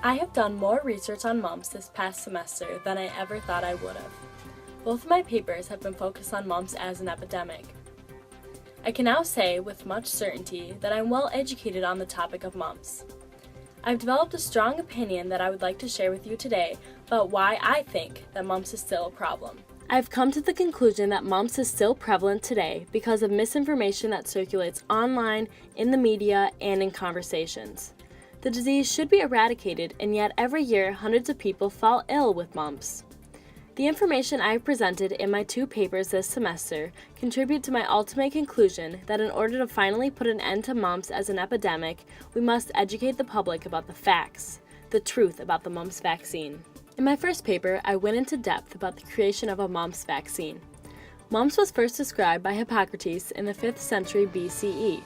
I have done more research on mumps this past semester than I ever thought I would have. Both of my papers have been focused on mumps as an epidemic. I can now say with much certainty that I'm well educated on the topic of mumps. I've developed a strong opinion that I would like to share with you today about why I think that mumps is still a problem. I've come to the conclusion that mumps is still prevalent today because of misinformation that circulates online, in the media, and in conversations. The disease should be eradicated, and yet every year hundreds of people fall ill with mumps. The information I have presented in my 2 papers this semester contribute to my ultimate conclusion that in order to finally put an end to mumps as an epidemic, we must educate the public about the facts, the truth about the mumps vaccine. In my first paper, I went into depth about the creation of a mumps vaccine. Mumps was first described by Hippocrates in the 5th century BCE.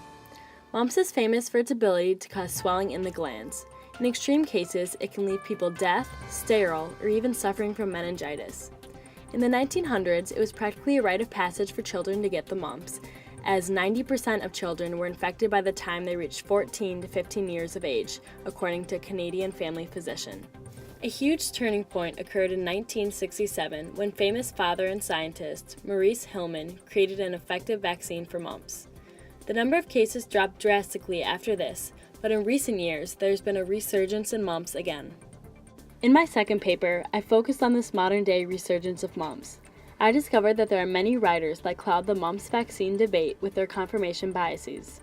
Mumps is famous for its ability to cause swelling in the glands. In extreme cases, it can leave people deaf, sterile, or even suffering from meningitis. In the 1900s, it was practically a rite of passage for children to get the mumps, as 90% of children were infected by the time they reached 14 to 15 years of age, according to a Canadian family physician. A huge turning point occurred in 1967 when famous father and scientist Maurice Hilleman created an effective vaccine for mumps. The number of cases dropped drastically after this, but in recent years, there's been a resurgence in mumps again. In my second paper, I focused on this modern-day resurgence of mumps. I discovered that there are many writers that cloud the mumps vaccine debate with their confirmation biases.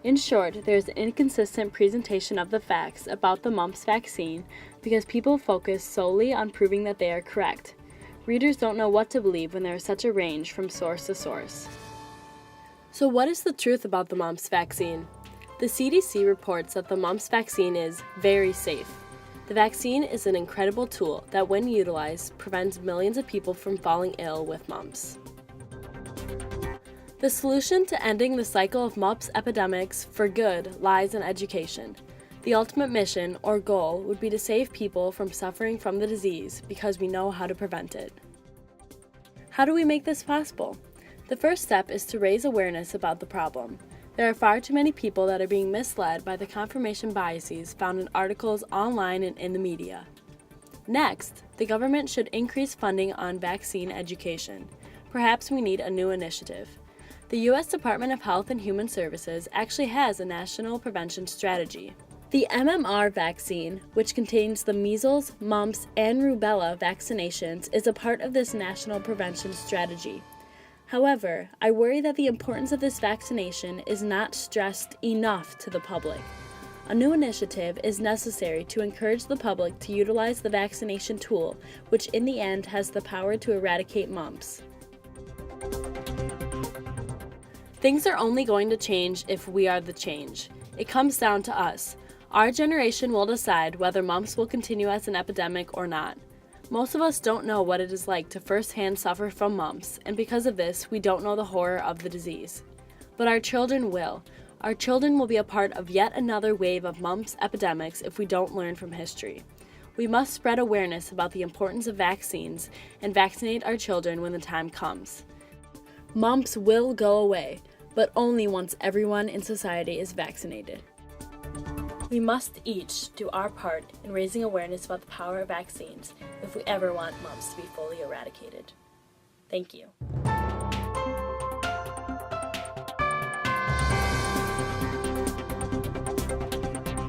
In short, there is an inconsistent presentation of the facts about the mumps vaccine because people focus solely on proving that they are correct. Readers don't know what to believe when there is such a range from source to source. So what is the truth about the mumps vaccine? The CDC reports that the mumps vaccine is very safe. The vaccine is an incredible tool that, when utilized, prevents millions of people from falling ill with mumps. The solution to ending the cycle of mumps epidemics for good lies in education. The ultimate mission or goal would be to save people from suffering from the disease because we know how to prevent it. How do we make this possible? The first step is to raise awareness about the problem. There are far too many people that are being misled by the confirmation biases found in articles online and in the media. Next, the government should increase funding on vaccine education. Perhaps we need a new initiative. The U.S. Department of Health and Human Services actually has a national prevention strategy. The MMR vaccine, which contains the measles, mumps, and rubella vaccinations, is a part of this national prevention strategy. However, I worry that the importance of this vaccination is not stressed enough to the public. A new initiative is necessary to encourage the public to utilize the vaccination tool, which in the end has the power to eradicate mumps. Things are only going to change if we are the change. It comes down to us. Our generation will decide whether mumps will continue as an epidemic or not. Most of us don't know what it is like to firsthand suffer from mumps, and because of this, we don't know the horror of the disease. But our children will. Our children will be a part of yet another wave of mumps epidemics if we don't learn from history. We must spread awareness about the importance of vaccines and vaccinate our children when the time comes. Mumps will go away, but only once everyone in society is vaccinated. We must each do our part in raising awareness about the power of vaccines if we ever want mumps to be fully eradicated. Thank you.